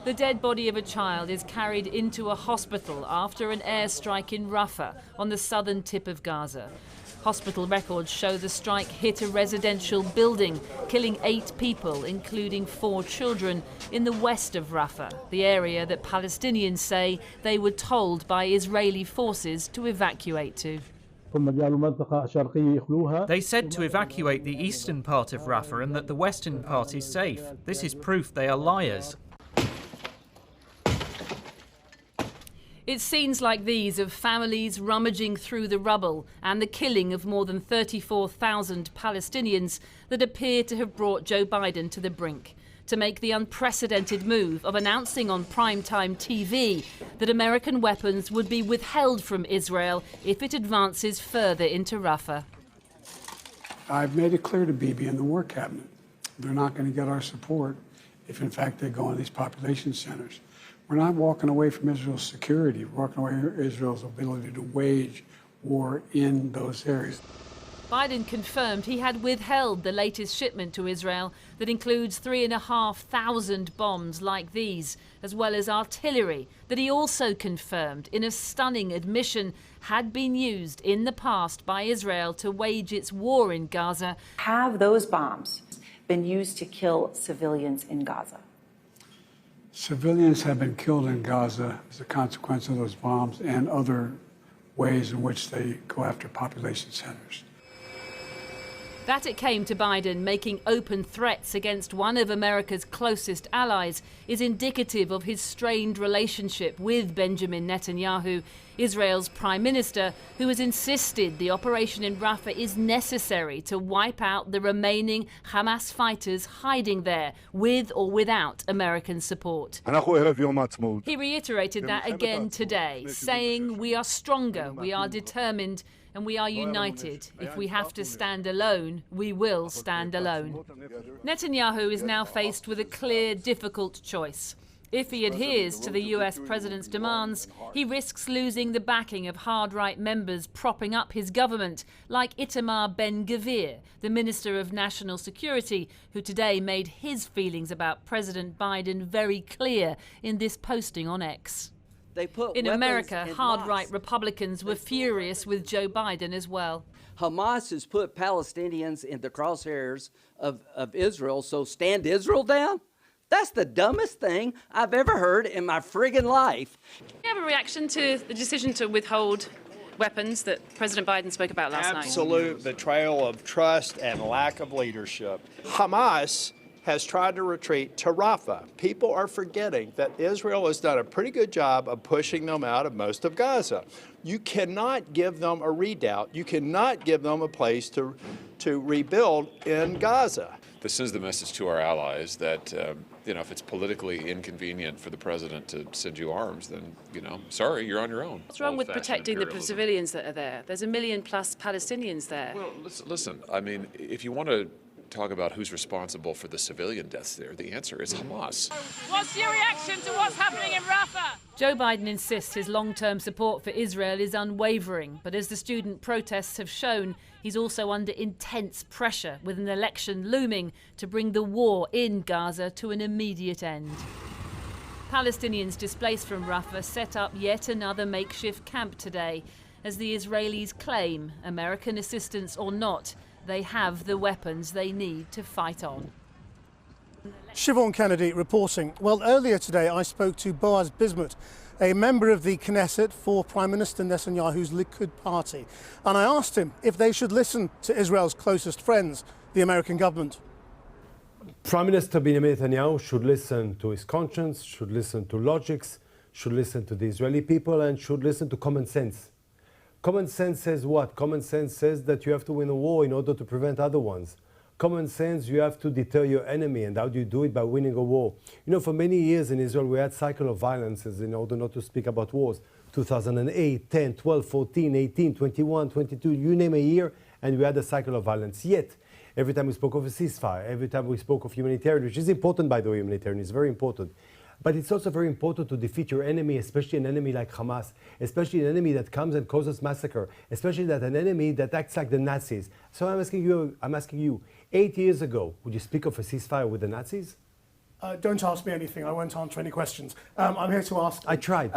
The dead body of a child is carried into a hospital after an airstrike in Rafah on the southern tip of Gaza. Hospital records show the strike hit a residential building, killing 8 people, including 4 children, in the west of Rafah, the area that Palestinians say they were told by Israeli forces to evacuate to. They said to evacuate the eastern part of Rafah and that the western part is safe. This is proof they are liars. It's scenes like these of families rummaging through the rubble and the killing of more than 34,000 Palestinians that appear to have brought Joe Biden to the brink, to make the unprecedented move of announcing on primetime TV that American weapons would be withheld from Israel if it advances further into Rafah. I've made it clear to Bibi and the War Cabinet they're not going to get our support if, in fact, they go into these population centers. We're not walking away from Israel's security. We're walking away from Israel's ability to wage war in those areas. Biden confirmed he had withheld the latest shipment to Israel that includes 3,500 bombs like these, as well as artillery that he also confirmed in a stunning admission had been used in the past by Israel to wage its war in Gaza. Have those bombs been used to kill civilians in Gaza? Civilians have been killed in Gaza as a consequence of those bombs and other ways in which they go after population centers. That it came to Biden making open threats against one of America's closest allies is indicative of his strained relationship with Benjamin Netanyahu, Israel's prime minister, who has insisted the operation in Rafah is necessary to wipe out the remaining Hamas fighters hiding there, with or without American support. He reiterated that again today, saying, "We are stronger, we are determined, and we are united. If we have to stand alone, we will stand alone." Netanyahu is now faced with a clear, difficult choice. If he adheres to the US president's demands, he risks losing the backing of hard-right members propping up his government, like Itamar Ben-Gvir, the Minister of National Security, who today made his feelings about President Biden very clear in this posting on X. In America, hard-right Republicans were furious with Joe Biden as well. Hamas has put Palestinians in the crosshairs of Israel, so stand Israel down? That's the dumbest thing I've ever heard in my friggin' life. Do you have a reaction to the decision to withhold weapons that President Biden spoke about last night? Absolute betrayal of trust and lack of leadership. Hamas has tried to retreat to Rafah. People are forgetting that Israel has done a pretty good job of pushing them out of most of Gaza. You cannot give them a redoubt. You cannot give them a place to rebuild in Gaza. This is the message to our allies that, if it's politically inconvenient for the president to send you arms, then, sorry, you're on your own. What's wrong with protecting the civilians that are there? There's 1 million plus Palestinians there. Well, listen, if you want to talk about who's responsible for the civilian deaths there, the answer is Hamas. What's your reaction to what's happening in Rafah? Joe Biden insists his long-term support for Israel is unwavering, but as the student protests have shown, he's also under intense pressure with an election looming to bring the war in Gaza to an immediate end. Palestinians displaced from Rafah set up yet another makeshift camp today, as the Israelis claim, American assistance or not, they have the weapons they need to fight on. Siobhan Kennedy reporting. Well, earlier today I spoke to Boaz Bismuth, a member of the Knesset for Prime Minister Netanyahu's Likud party, and I asked him if they should listen to Israel's closest friends, the American government. Prime Minister Benjamin Netanyahu should listen to his conscience, should listen to logics, should listen to the Israeli people, and should listen to common sense. Common sense says what? Common sense says that you have to win a war in order to prevent other ones. Common sense, you have to deter your enemy, and how do you do it? By winning a war. For many years in Israel, we had cycle of violences in order not to speak about wars. 2008, 10, 12, 14, 18, 21, 22, you name a year, and we had a cycle of violence. Yet, every time we spoke of a ceasefire, every time we spoke of humanitarian, which is important, by the way, humanitarian is very important. But it's also very important to defeat your enemy, especially an enemy like Hamas, especially an enemy that comes and causes massacre, especially an enemy that acts like the Nazis. So I'm asking you, 8 years ago, would you speak of a ceasefire with the Nazis? Don't ask me anything. I won't answer any questions. I'm here to ask. I tried.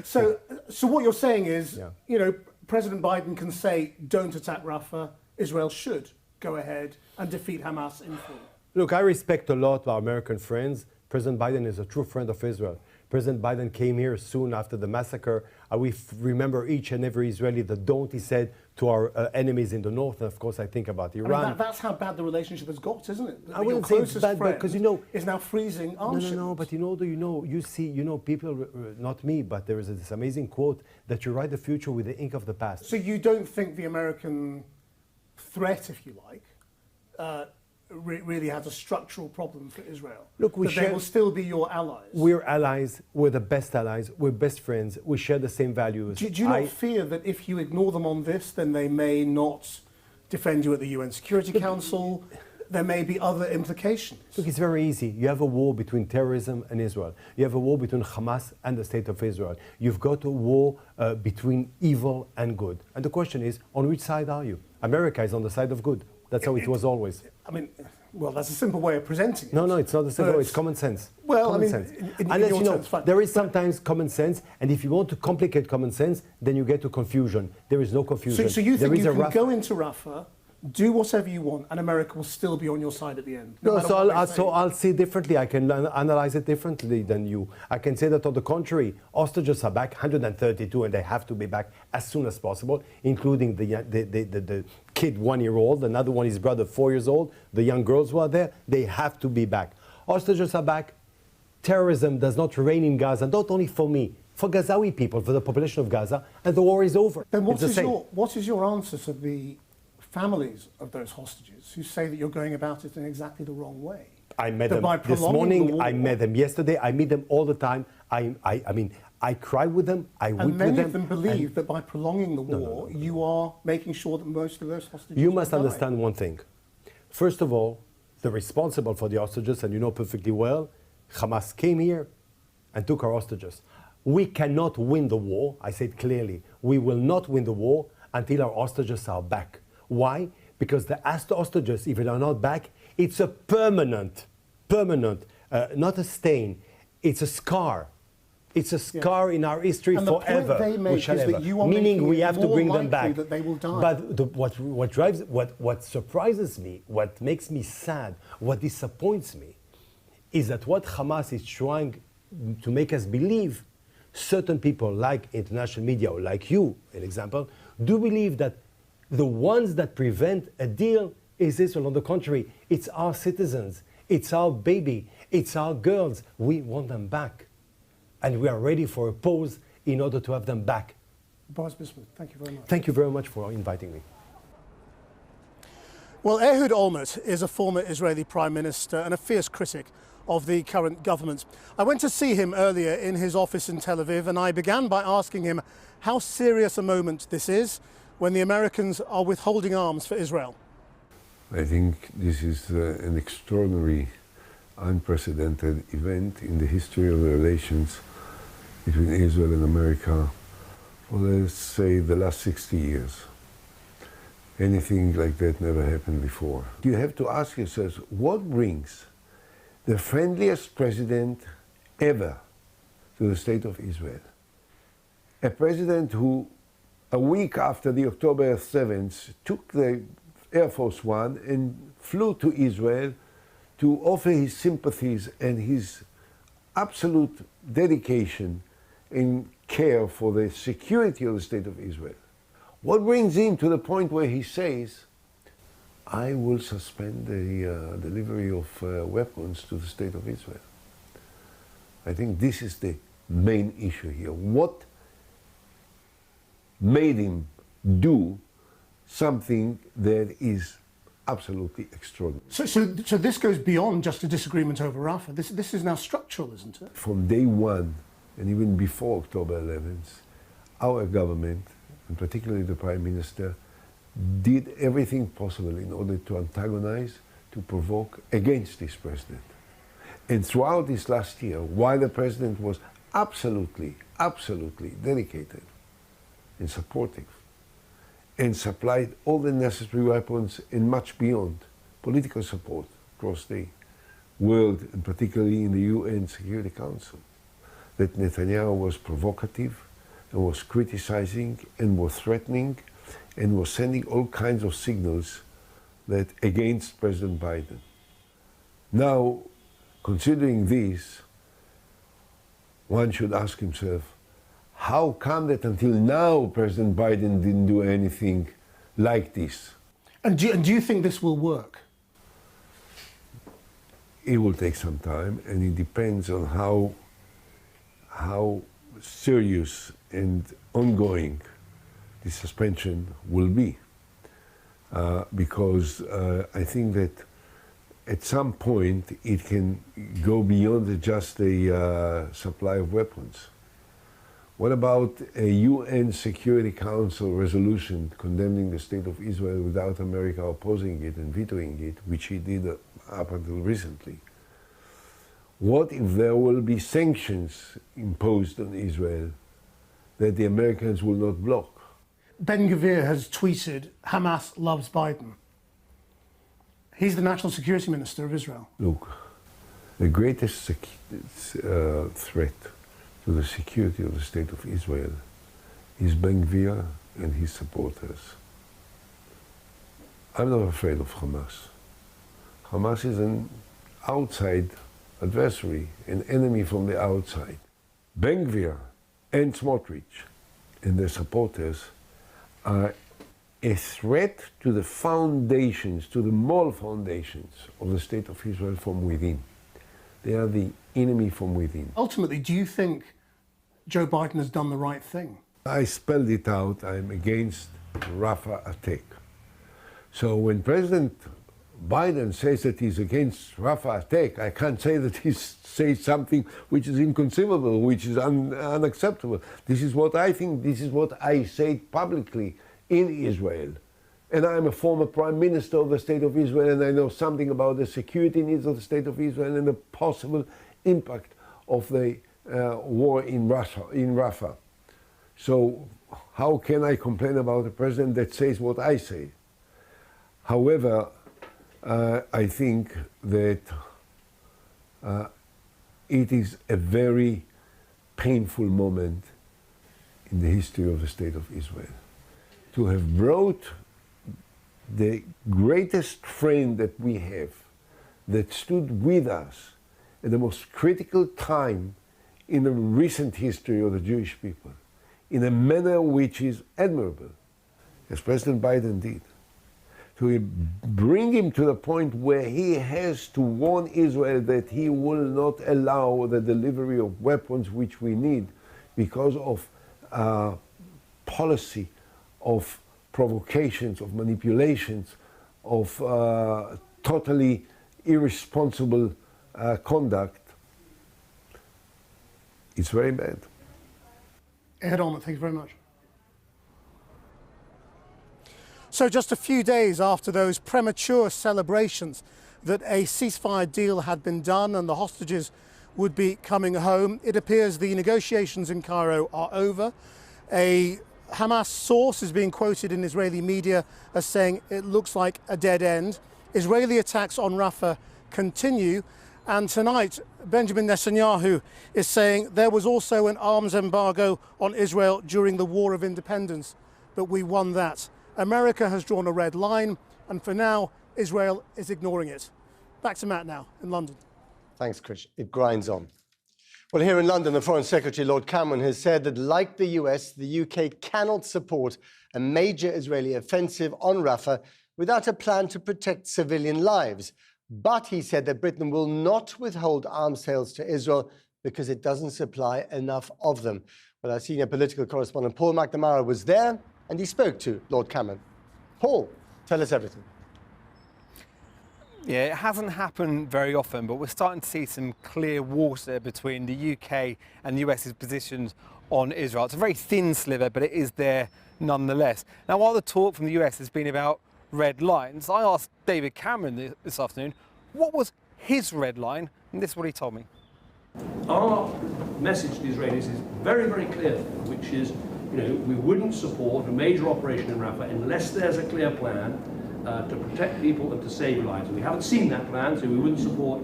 So what you're saying is, you know, President Biden can say, don't attack Rafah. Israel should go ahead and defeat Hamas in full. Look, I respect a lot our American friends. President Biden is a true friend of Israel. President Biden came here soon after the massacre. We remember each and every Israeli, the don't he said to our enemies in the north. And of course, I think about Iran. I mean, that's how bad the relationship has got, isn't it? I wouldn't say it's bad, because, you know, is now freezing arms. No, but you see, people, not me, but there is this amazing quote that you write the future with the ink of the past. So you don't think the American threat, if you like, really has a structural problem for Israel? Look, they will still be your allies. We're allies. We're the best allies. We're best friends. We share the same values. Do you not fear that if you ignore them on this, then they may not defend you at the UN Security Council? There may be other implications. Look, it's very easy. You have a war between terrorism and Israel. You have a war between Hamas and the State of Israel. You've got a war between evil and good. And the question is, on which side are you? America is on the side of good. That's how it was always. I mean, well, that's a simple way of presenting it. No, it's not a simple way. It's common sense. Well, common sense. Unless, you know, there is sometimes common sense, and if you want to complicate common sense, then you get to confusion. There is no confusion. So you think you can go into Rafah, do whatever you want, and America will still be on your side at the end? No, so I'll see differently. I can analyze it differently than you. I can say that, on the contrary, hostages are back, 132, and they have to be back as soon as possible, including the kid 1-year-old, another one, his brother 4 years old, the young girls who are there. They have to be back. Hostages are back. Terrorism does not reign in Gaza, not only for me, for Gazawi people, for the population of Gaza, and the war is over. Then what is your answer to the families of those hostages who say that you're going about it in exactly the wrong way? I met them this morning. I met them yesterday. I meet them all the time. I mean, I cry with them. I weep with them. And many of them believe that by prolonging the war, you are making sure that most of those hostages You must die. understand one thing. First of all, the responsible for the hostages, and you know perfectly well, Hamas came here and took our hostages. We cannot win the war. I said clearly, we will not win the war until our hostages are back. Why? Because the hostages, if they are not back, it's a permanent, not a stain, it's a scar. It's a scar in our history and forever. The point they make is that you are meaning we have to bring them back. That they will die. But what surprises me, what makes me sad, what disappoints me, is that what Hamas is trying to make us believe, certain people like international media, or like you, an example, do believe that the ones that prevent a deal is Israel. On the contrary, it's our citizens, it's our baby, it's our girls. We want them back. And we are ready for a pause in order to have them back. Boaz Bismuth, thank you very much. Thank you very much for inviting me. Well, Ehud Olmert is a former Israeli Prime Minister and a fierce critic of the current government. I went to see him earlier in his office in Tel Aviv, and I began by asking him how serious a moment this is when the Americans are withholding arms for Israel. I think this is an extraordinary, unprecedented event in the history of the relations between Israel and America for, let's say, the last 60 years. Anything like that never happened before. You have to ask yourselves, what brings the friendliest president ever to the state of Israel? A president who, a week after the October 7th, took the Air Force One and flew to Israel to offer his sympathies and his absolute dedication and care for the security of the state of Israel. What brings him to the point where he says, I will suspend the delivery of weapons to the state of Israel? I think this is the main issue here. What made him do something that is absolutely extraordinary? So this goes beyond just a disagreement over Rafah. This is now structural, isn't it? From day one, and even before October 11th, our government, and particularly the Prime Minister, did everything possible in order to antagonize, to provoke against this president. And throughout this last year, while the president was absolutely dedicated and supportive, and supplied all the necessary weapons and much beyond political support across the world, and particularly in the UN Security Council, that Netanyahu was provocative and was criticizing and was threatening and was sending all kinds of signals that against President Biden. Now, considering this, one should ask himself, how come that until now President Biden didn't do anything like this? And do you think this will work? It will take some time, and it depends on how serious and ongoing the suspension will be. Because I think that at some point it can go beyond just a supply of weapons. What about a UN Security Council resolution condemning the state of Israel without America opposing it and vetoing it, which he did up until recently? What if there will be sanctions imposed on Israel that the Americans will not block? GVir has tweeted, Hamas loves Biden. He's the National Security Minister of Israel. Look, the greatest threat to the security of the state of Israel is GVir and his supporters. I'm not afraid of Hamas. Hamas is an outside adversary, an enemy from the outside. GVir and Smotrich and their supporters are a threat to the foundations, to the moral foundations of the state of Israel from within. They are the enemy from within. Ultimately, do you think Joe Biden has done the right thing? I spelled it out. I'm against Rafah attack. So when President Biden says that he's against Rafah attack, I can't say that he says something which is inconceivable, which is unacceptable. This is what I think, this is what I say publicly in Israel. And I'm a former prime minister of the state of Israel, and I know something about the security needs of the state of Israel and the possible impact of the war in Rafah. So how can I complain about a president that says what I say? However, I think that it is a very painful moment in the history of the state of Israel. To have brought the greatest friend that we have, that stood with us at the most critical time in the recent history of the Jewish people, in a manner which is admirable, as President Biden did. To bring him to the point where he has to warn Israel that he will not allow the delivery of weapons which we need because of policy, of provocations, of manipulations, of totally irresponsible conduct. It's very bad. Ed Olmert, thank you very much. So just a few days after those premature celebrations that a ceasefire deal had been done and the hostages would be coming home, it appears the negotiations in Cairo are over. A Hamas source is being quoted in Israeli media as saying it looks like a dead end. Israeli attacks on Rafah continue, and tonight Benjamin Netanyahu is saying there was also an arms embargo on Israel during the War of Independence, but we won that. America has drawn a red line, and for now, Israel is ignoring it. Back to Matt now in London. Thanks, Chris. It grinds on. Well, here in London, the Foreign Secretary, Lord Cameron, has said that, like the US, the UK cannot support a major Israeli offensive on Rafah without a plan to protect civilian lives. But he said that Britain will not withhold arms sales to Israel because it doesn't supply enough of them. Well, our senior political correspondent, Paul McNamara, was there, and he spoke to Lord Cameron. Paul, tell us everything. Yeah, it hasn't happened very often, but we're starting to see some clear water between the UK and the US's positions on Israel. It's a very thin sliver, but it is there nonetheless. Now, while the talk from the US has been about red lines, I asked David Cameron this afternoon, what was his red line? And this is what he told me. Our message to the Israelis is very, very clear, which is, we wouldn't support a major operation in Rafah unless there's a clear plan to protect people and to save lives. And we haven't seen that plan, so we wouldn't support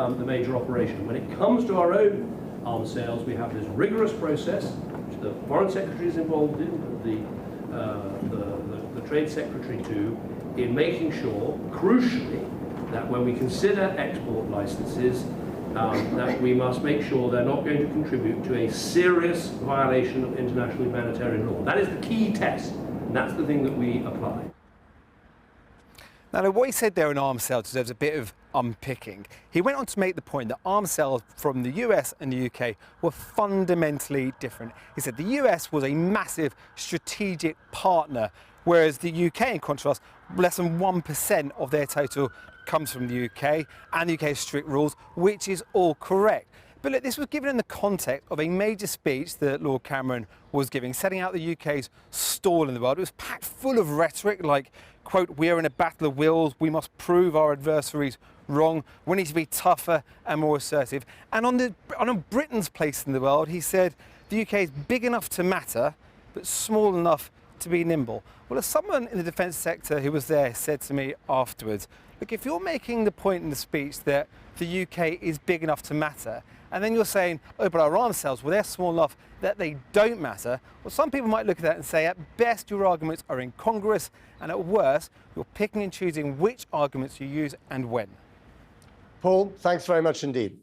the major operation. When it comes to our own arms sales, we have this rigorous process, which the Foreign Secretary is involved in, the Trade Secretary too, in making sure, crucially, that when we consider export licenses, that we must make sure they're not going to contribute to a serious violation of international humanitarian law. That is the key test, and that's the thing that we apply. Now, what he said there on arms sales deserves a bit of unpicking. He went on to make the point that arms sales from the US and the UK were fundamentally different. He said the US was a massive strategic partner, whereas the UK, in contrast, less than 1% of their total comes from the UK, and the UK has strict rules, which is all correct. But look, this was given in the context of a major speech that Lord Cameron was giving, setting out the UK's stall in the world. It was packed full of rhetoric like, quote, "We are in a battle of wills, we must prove our adversaries wrong, we need to be tougher and more assertive." And on Britain's place in the world, he said, the UK is big enough to matter, but small enough to be nimble. Well, as someone in the defence sector who was there said to me afterwards, look, if you're making the point in the speech that the UK is big enough to matter, and then you're saying, oh, but our arms sales, well, they're small enough that they don't matter, well, some people might look at that and say, at best, your arguments are incongruous, and at worst, you're picking and choosing which arguments you use and when. Paul, thanks very much indeed.